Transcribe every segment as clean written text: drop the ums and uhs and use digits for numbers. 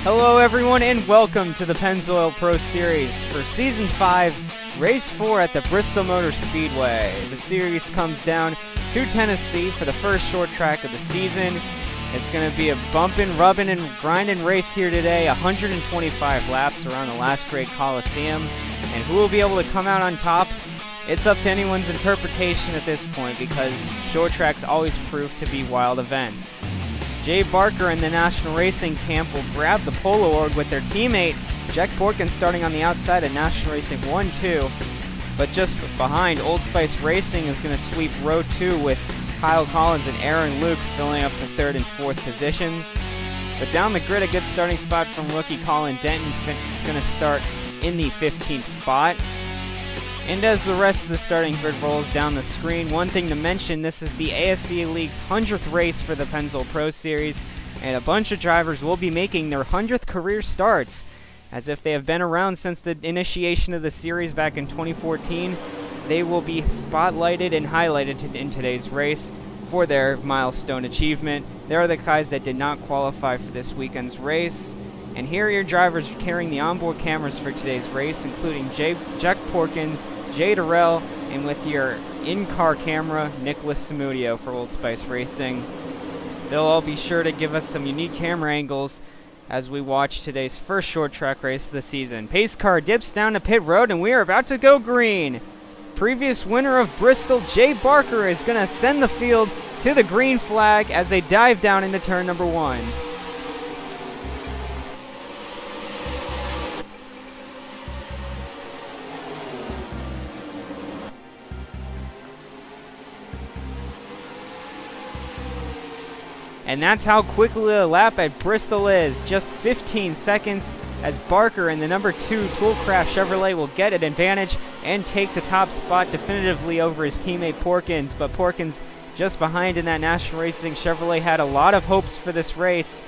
Hello everyone and welcome to the Pennzoil Pro Series for Season 5, Race 4 at the Bristol Motor Speedway. The series comes down to Tennessee for the first short track of the season. It's going to be a bumpin', rubbin', and grindin' race here today, 125 laps around the last grade colosseum. And who will be able to come out on top? It's up to anyone's interpretation at this point because short tracks always prove to be wild events. Jay Barker and the National Racing Camp will grab the polo org with their teammate Jack Porkins starting on the outside at National Racing 1-2. But just behind, Old Spice Racing is going to sweep row 2 with Kyle Collins and Aaron Lukes filling up the 3rd and 4th positions. But down the grid, a good starting spot from rookie Colin Denton is going to start in the 15th spot. And as the rest of the starting grid rolls down the screen, one thing to mention, this is the ASCA League's 100th race for the Pennzoil Pro Series, and a bunch of drivers will be making their 100th career starts. As if they have been around since the initiation of the series back in 2014, they will be spotlighted and highlighted in today's race for their milestone achievement. They are the guys that did not qualify for this weekend's race. And here are your drivers carrying the onboard cameras for today's race, including Jack Porkins, Jay Durrell, and with your in-car camera, Nicholas Samudio for Old Spice Racing. They'll all be sure to give us some unique camera angles as we watch today's first short track race of the season. Pace car dips down to pit road, and we are about to go green. Previous winner of Bristol, Jay Barker, is going to send the field to the green flag as they dive down into turn number 1. And that's how quickly the lap at Bristol is. Just 15 seconds as Barker and the number 2 Toolcraft Chevrolet will get an advantage and take the top spot definitively over his teammate Porkins. But Porkins just behind in that National Racing Chevrolet had a lot of hopes for this race.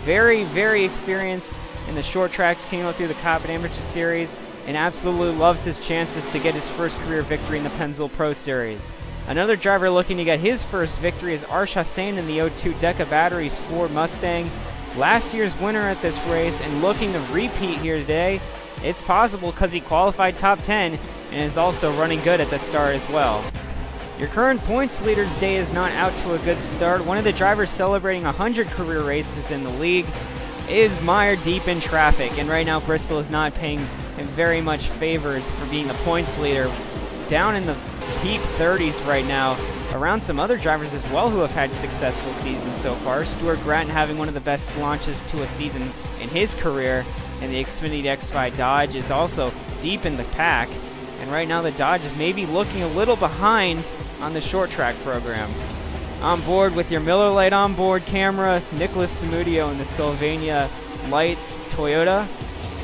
Very, very experienced in the short tracks, came out through the Cup and Amateur Series, and absolutely loves his chances to get his first career victory in the Pennzoil Pro Series. Another driver looking to get his first victory is Arsh Hussain in the 02 Deca Batteries Ford Mustang. Last year's winner at this race and looking to repeat here today. It's possible because he qualified top 10 and is also running good at the start as well. Your current points leader's day is not out to a good start. One of the drivers celebrating 100 career races in the league is mired deep in traffic, and right now Bristol is not paying him very much favors for being the points leader. Down in the deep 30s right now, around some other drivers as well who have had successful seasons so far. Stuart Grattan having one of the best launches to a season in his career, and the Xfinity X5 Dodge is also deep in the pack. And right now the Dodge is maybe looking a little behind on the short track program. On board with your Miller Lite onboard camera, Nicholas Samudio in the Sylvania Lights Toyota,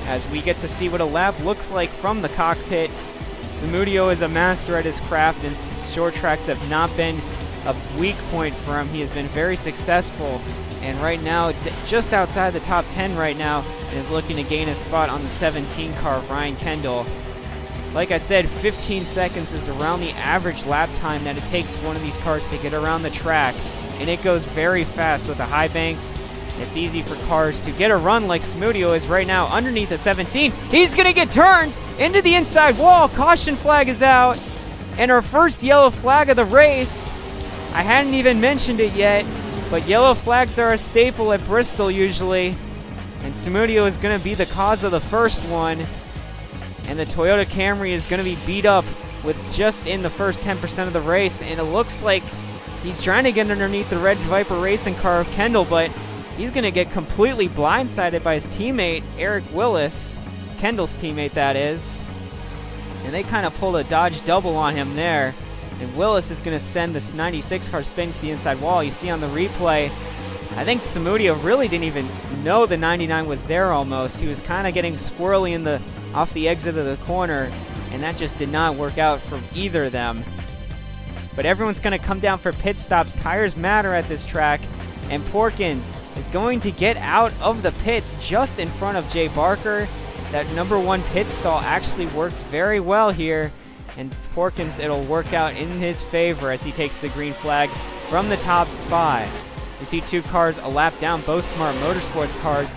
as we get to see what a lap looks like from the cockpit. Samudio is a master at his craft, and short tracks have not been a weak point for him. He has been very successful, and right now, just outside the top 10 right now, and is looking to gain a spot on the 17 car of Ryan Kendall. Like I said, 15 seconds is around the average lap time that it takes for one of these cars to get around the track, and it goes very fast with the high banks. It's easy for cars to get a run like Samudio is right now underneath the 17. He's going to get turned into the inside wall. Caution flag is out. And our first yellow flag of the race. I hadn't even mentioned it yet, but yellow flags are a staple at Bristol usually. And Samudio is going to be the cause of the first one. And the Toyota Camry is going to be beat up with just in the first 10% of the race. And it looks like he's trying to get underneath the Red Viper racing car of Kendall, but he's going to get completely blindsided by his teammate, Eric Willis. Kendall's teammate, that is. And they kind of pulled a Dodge double on him there. And Willis is going to send this 96 car spin to the inside wall. You see on the replay, I think Samudio really didn't even know the 99 was there almost. He was kind of getting squirrely off the exit of the corner, and that just did not work out for either of them. But everyone's going to come down for pit stops. Tires matter at this track. And Porkins is going to get out of the pits just in front of Jay Barker. That number 1 pit stall actually works very well here. And Porkins, it'll work out in his favor as he takes the green flag from the top spot. You see two cars a lap down. Both Smart Motorsports cars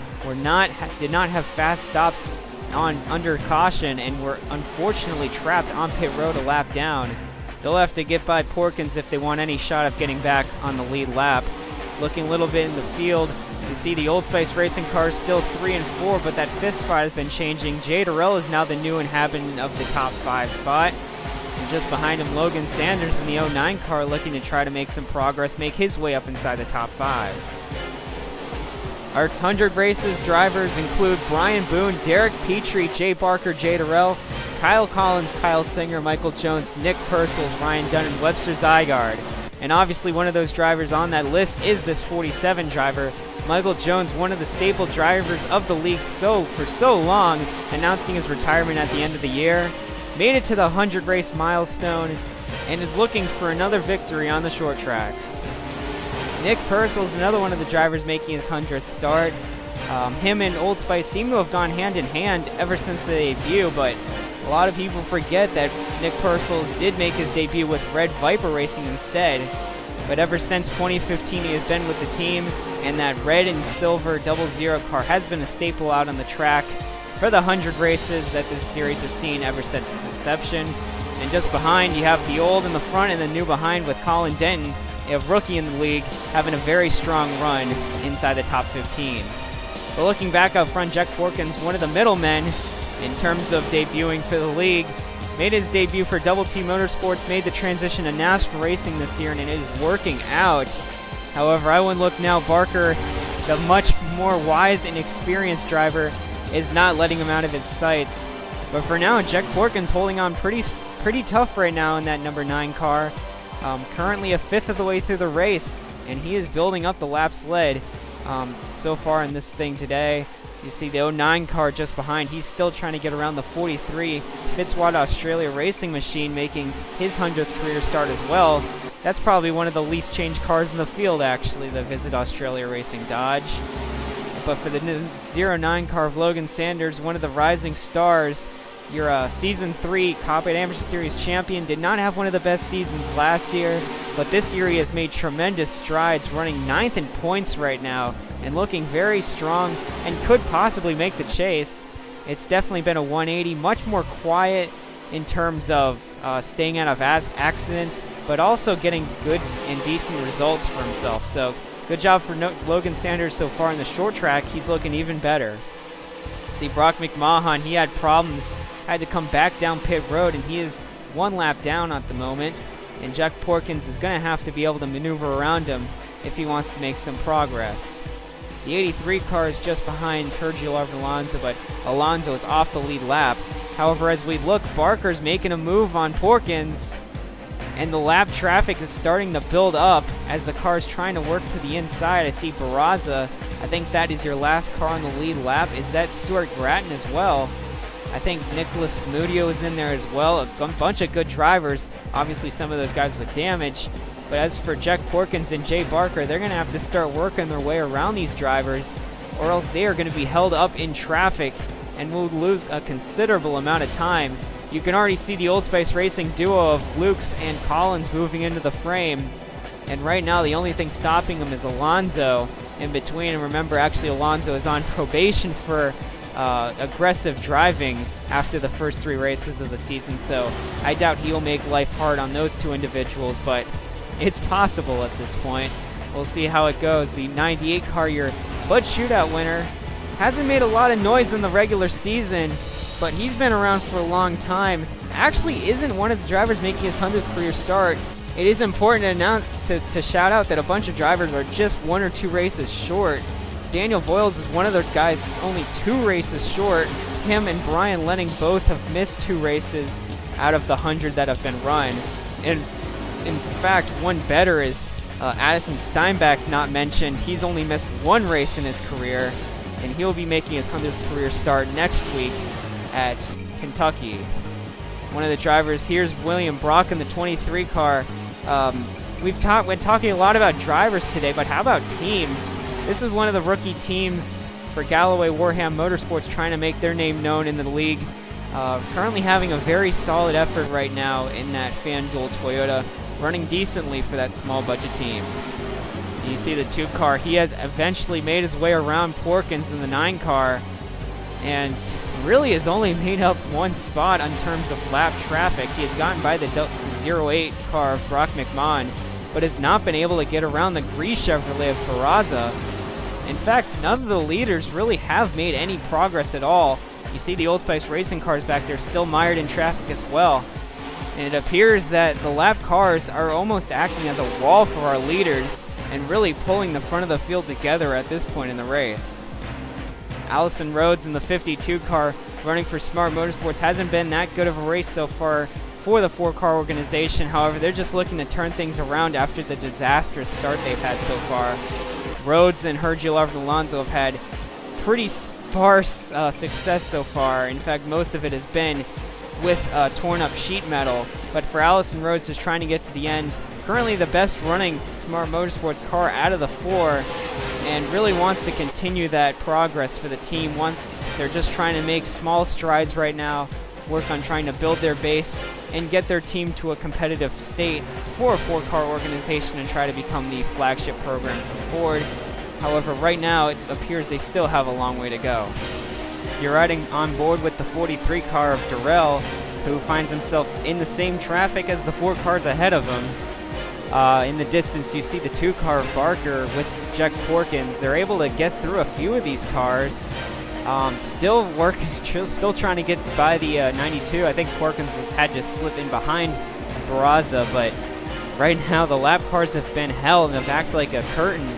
did not have fast stops under caution and were unfortunately trapped on pit road a lap down. They'll have to get by Porkins if they want any shot of getting back on the lead lap. Looking a little bit in the field, you see the Old Spice Racing cars still 3 and 4, but that 5th spot has been changing. Jay Durrell is now the new inhabitant of the top 5 spot. And just behind him, Logan Sanders in the 09 car looking to try to make some progress, make his way up inside the top 5. Our 100 races drivers include Brian Boone, Derek Petrie, Jay Barker, Jay Durrell, Kyle Collins, Kyle Singer, Michael Jones, Nick Purcell, Ryan Dunn, and Webster Zygaard. And obviously one of those drivers on that list is this 47 driver, Michael Jones, one of the staple drivers of the league for so long, announcing his retirement at the end of the year. Made it to the 100 race milestone and is looking for another victory on the short tracks. Nick Purcell is another one of the drivers making his 100th start. Him and Old Spice seem to have gone hand in hand ever since the debut, but a lot of people forget that Nick Purcell did make his debut with Red Viper Racing instead. But ever since 2015, he has been with the team, and that red and silver 00 car has been a staple out on the track for the 100 races that this series has seen ever since its inception. And just behind, you have the old in the front and the new behind with Colin Denton, a rookie in the league, having a very strong run inside the top 15. But looking back up front, Jack Porkins, one of the middlemen in terms of debuting for the league, made his debut for Double T Motorsports, made the transition to national racing this year, and it is working out. However, I wouldn't look now. Barker, the much more wise and experienced driver, is not letting him out of his sights. But for now, Jack Porkins holding on pretty tough right now in that number 9 car. Currently a fifth of the way through the race, and he is building up the laps led so far in this thing today. You see the 09 car just behind. He's still trying to get around the 43. Fitzwater Australia Racing Machine making his 100th career start as well. That's probably one of the least changed cars in the field, actually, the Visit Australia Racing Dodge. But for the 09 car of Logan Sanders, one of the rising stars, your Season 3 Cockpit Amateur Series champion, did not have one of the best seasons last year, but this year he has made tremendous strides, running 9th in points right now, and looking very strong, and could possibly make the chase. It's definitely been a 180, much more quiet in terms of staying out of accidents, but also getting good and decent results for himself. So good job for Logan Sanders so far in the short track. He's looking even better. See, Brock McMahon, he had problems, had to come back down pit road, and he is 1 lap down at the moment. And Jack Porkins is going to have to be able to maneuver around him if he wants to make some progress. The 83 car is just behind Sergio Alonso, but Alonso is off the lead lap. However, as we look, Barker's making a move on Porkins, and the lap traffic is starting to build up as the car is trying to work to the inside. I see Barraza. I think that is your last car on the lead lap. Is that Stuart Grattan as well? I think Nicholas Smudio is in there as well. A bunch of good drivers. Obviously, some of those guys with damage. But as for Jack Porkins and Jay Barker, they're going to have to start working their way around these drivers, or else they are going to be held up in traffic and will lose a considerable amount of time. You can already see the Old Spice Racing duo of Lukes and Collins moving into the frame. And right now, the only thing stopping them is Alonso in between. And remember, actually, Alonso is on probation for aggressive driving after the first 3 races of the season. So I doubt he'll make life hard on those 2 individuals, but it's possible at this point. We'll see how it goes. The 98 car, your Bud Shootout winner, hasn't made a lot of noise in the regular season, but he's been around for a long time. Actually isn't one of the drivers making his 100th career start. It is important to announce, to shout out that a bunch of drivers are just 1 or 2 races short. Daniel Voiles is one of the guys only 2 races short. Him and Brian Lenning both have missed 2 races out of the 100 that have been run. And in fact, one better is Addison Steinbach, not mentioned. He's only missed 1 race in his career, and he'll be making his 100th career start next week at Kentucky. One of the drivers here is William Brock in the 23 car. We're talking a lot about drivers today, but how about teams? This is one of the rookie teams for Galloway Warham Motorsports trying to make their name known in the league. Currently having a very solid effort right now in that Fanduel Toyota, running decently for that small budget team. You see the 2 car. He has eventually made his way around Porkins in the 9 car, and really has only made up 1 spot in terms of lap traffic. He has gotten by the 08 car of Brock McMahon, but has not been able to get around the Grease Chevrolet of Barraza. In fact, none of the leaders really have made any progress at all. You see the Old Spice Racing cars back there still mired in traffic as well. And it appears that the lap cars are almost acting as a wall for our leaders and really pulling the front of the field together at this point in the race. Allison Rhodes in the 52 car running for Smart Motorsports hasn't been that good of a race so far for the 4-car organization. However, they're just looking to turn things around after the disastrous start they've had so far. Rhodes and Hergio Alonso have had pretty sparse success so far. In fact, most of it has been with torn up sheet metal. But for Allison Rhodes, who's trying to get to the end, currently the best running Smart Motorsports car out of the 4, and really wants to continue that progress for the team. They're just trying to make small strides right now, work on trying to build their base and get their team to a competitive state for a 4-car organization and try to become the flagship program for Ford. However, right now it appears they still have a long way to go. You're riding on board with the 43 car of Durrell, who finds himself in the same traffic as the 4 cars ahead of him. In the distance, you see the 2 car of Barker with Jack Porkins. They're able to get through a few of these cars. Still trying to get by the 92. I think Porkins had to slip in behind Barraza, but right now the lap cars have been held and have acted like a curtain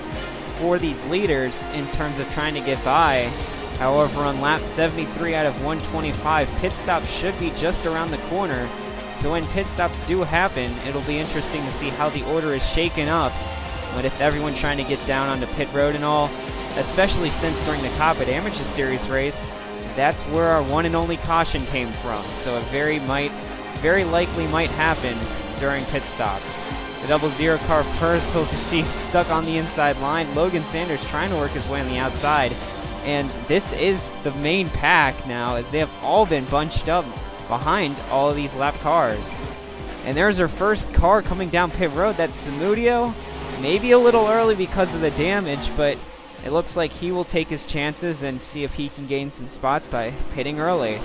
for these leaders in terms of trying to get by. However, on lap 73 out of 125, pit stops should be just around the corner. So when pit stops do happen, it'll be interesting to see how the order is shaken up, with everyone trying to get down onto pit road and all, especially since during the Copa Damages Series race, that's where our one and only caution came from. So it very likely might happen during pit stops. The 00 car of Pennzoil, you see, stuck on the inside line. Logan Sanders trying to work his way on the outside. And this is the main pack now, as they have all been bunched up behind all of these lap cars. And there's our first car coming down pit road. That's Samudio. Maybe a little early because of the damage, but it looks like he will take his chances and see if he can gain some spots by pitting early.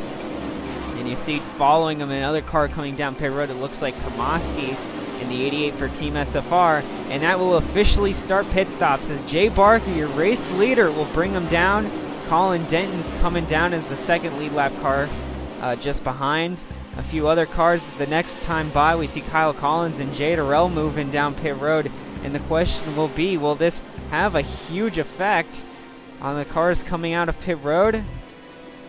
And you see following him another car coming down pit road. It looks like Kamaski in the 88 for Team SFR, and that will officially start pit stops as Jay Barker, your race leader, will bring him down. Colin Denton coming down as the second lead lap car just behind. A few other cars the next time by, we see Kyle Collins and Jay Durrell moving down pit road, and the question will be, will this have a huge effect on the cars coming out of pit road?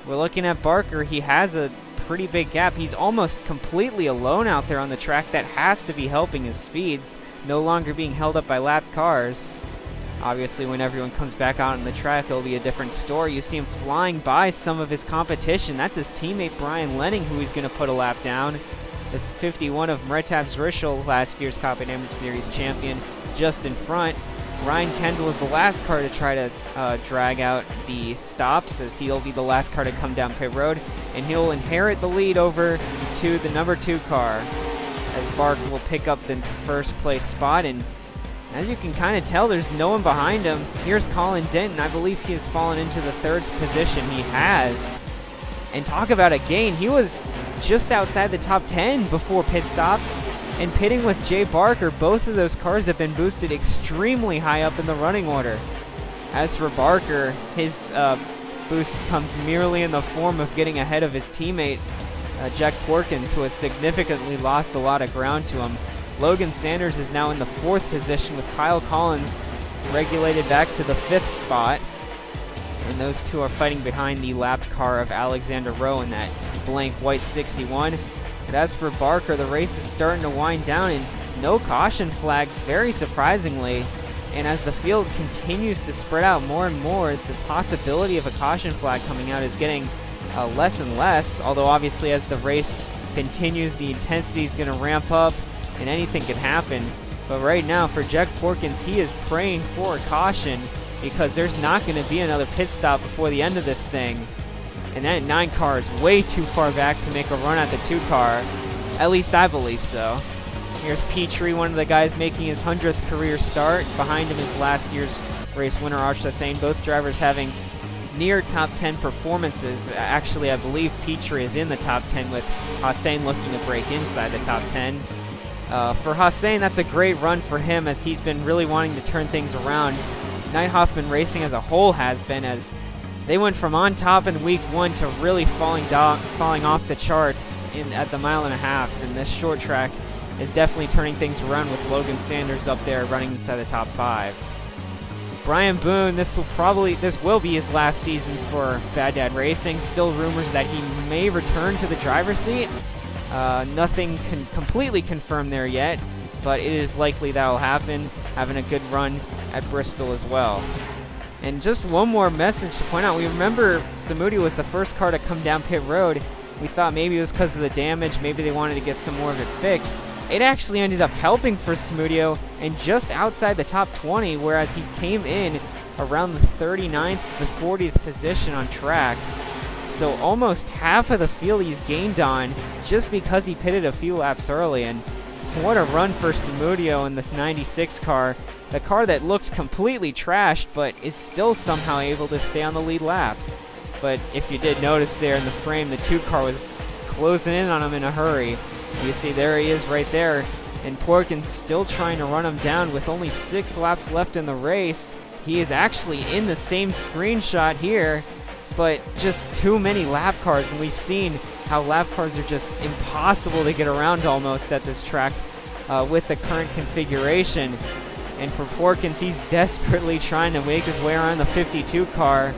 We're looking at Barker. He has a pretty big gap. He's almost completely alone out there on the track. That has to be helping his speeds, no longer being held up by lap cars. Obviously, when everyone comes back out on the track, it'll be a different story. You see him flying by some of his competition. That's his teammate Brian Lenning, who he's going to put a lap down. The 51 of Mretab Zrishel, last year's Copa Damages Series champion, just in front. Ryan Kendall is the last car to try to drag out the stops, as he'll be the last car to come down pit road, and he'll inherit the lead over to the number 2 car, as Barker will pick up the first place spot. And as you can kind of tell, there's no one behind him. Here's Colin Denton. I believe he has fallen into the 3rd position. He has. And talk about a gain. He was just outside the top 10 before pit stops. And pitting with Jay Barker, both of those cars have been boosted extremely high up in the running order. As for Barker, his boost comes merely in the form of getting ahead of his teammate, Jack Porkins, who has significantly lost a lot of ground to him. Logan Sanders is now in the 4th position, with Kyle Collins regulated back to the 5th spot. And those two are fighting behind the lapped car of Alexander Rowe in that blank white 61. But as for Barker, the race is starting to wind down, and no caution flags, very surprisingly. And as the field continues to spread out more and more, the possibility of a caution flag coming out is getting less and less. Although obviously as the race continues, the intensity is going to ramp up and anything can happen. But right now for Jack Porkins, he is praying for a caution, because there's not going to be another pit stop before the end of this thing. And that 9 car is way too far back to make a run at the 2 car. At least I believe so. Here's Petrie, one of the guys making his 100th career start. Behind him is last year's race winner, Arch Hossein. Both drivers having near top 10 performances. Actually, I believe Petrie is in the top 10 with Hossein looking to break inside the top 10. For Hossein, that's a great run for him as he's been really wanting to turn things around. Nighthofman Racing as a whole has been, as they went from on top in week 1 to really falling off the charts at the 1.5 miles, and this short track is definitely turning things around with Logan Sanders up there running inside the top 5. Brian Boone, this will be his last season for Bad Dad Racing. Still rumors that he may return to the driver's seat. Nothing completely confirmed there yet, but it is likely that will happen, having a good run at Bristol as well. And just one more message to point out, we remember Samudi was the first car to come down pit road. We thought maybe it was because of the damage, maybe they wanted to get some more of it fixed. It actually ended up helping for Samudio and just outside the top 20, whereas he came in around the 39th to 40th position on track. So almost half of the field he's gained on just because he pitted a few laps early. And what a run for Samudio in this 96 car. The car that looks completely trashed, but is still somehow able to stay on the lead lap. But if you did notice there in the frame, the 2 car was closing in on him in a hurry. You see there he is right there, and Porkins still trying to run him down with only 6 laps left in the race. He is actually in the same screenshot here, but just too many lap cars, and we've seen how lap cars are just impossible to get around almost at this track with the current configuration. And for Porkins, he's desperately trying to make his way around the 52 car.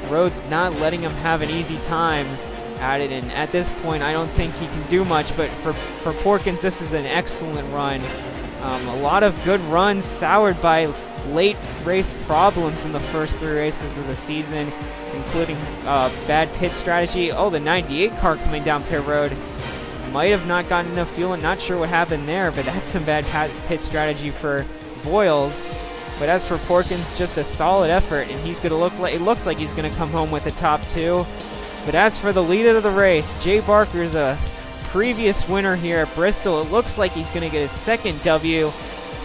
Road's not letting him have an easy time at it, and at this point I don't think he can do much, but for Porkins this is an excellent run. A lot of good runs soured by late race problems in the first 3 races of the season, including bad pit strategy. Oh, the 98 car coming down pit road might have not gotten enough fuel, and not sure what happened there, but that's some bad pit strategy for Voiles. But as for Porkins, just a solid effort, and he's going to it looks like he's going to come home with the top 2. But as for the leader of the race, Jay Barker is a previous winner here at Bristol. It looks like he's going to get his 2nd W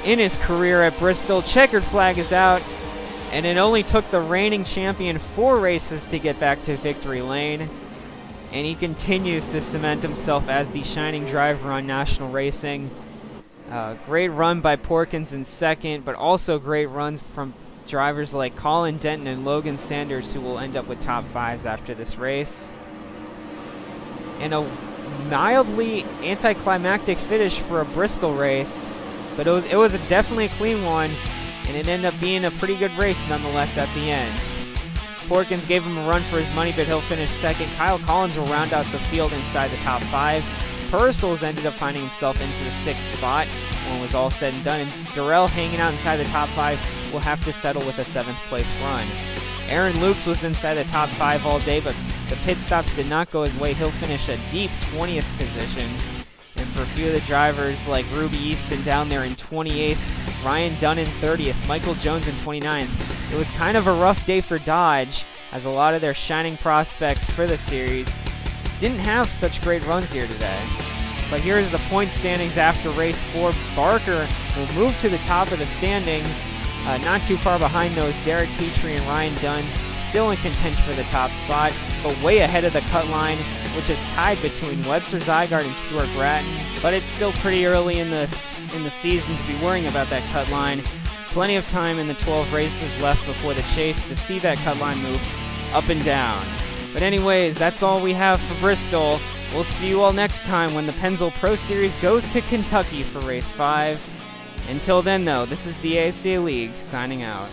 in his career at Bristol. Checkered flag is out, and it only took the reigning champion 4 races to get back to victory lane. And he continues to cement himself as the shining driver on National Racing. Great run by Porkins in 2nd, but also great runs from drivers like Colin Denton and Logan Sanders, who will end up with top 5s after this race. And a mildly anticlimactic finish for a Bristol race, but it was definitely a clean one, and it ended up being a pretty good race nonetheless at the end. Porkins gave him a run for his money, but he'll finish 2nd. Kyle Collins will round out the field inside the top 5. Purcell's ended up finding himself into the 6th spot when it was all said and done, and Durrell hanging out inside the top 5 will have to settle with a 7th place run. Aaron Lukes was inside the top 5 all day, but the pit stops did not go his way. He'll finish a deep 20th position. And for a few of the drivers like Ruby Easton down there in 28th, Ryan Dunn in 30th, Michael Jones in 29th, it was kind of a rough day for Dodge, as a lot of their shining prospects for the series didn't have such great runs here today. But here's the point standings after race 4. Barker will move to the top of the standings. Not too far behind those, Derek Petrie and Ryan Dunn still in contention for the top spot, but way ahead of the cut line, which is tied between Webster Zygarde and Stuart Gratton. But it's still pretty early in the season to be worrying about that cut line. Plenty of time in the 12 races left before the chase to see that cut line move up and down. But anyways, that's all we have for Bristol. We'll see you all next time when the Pennzoil Pro Series goes to Kentucky for race 5. Until then, though, this is the ASCA League signing out.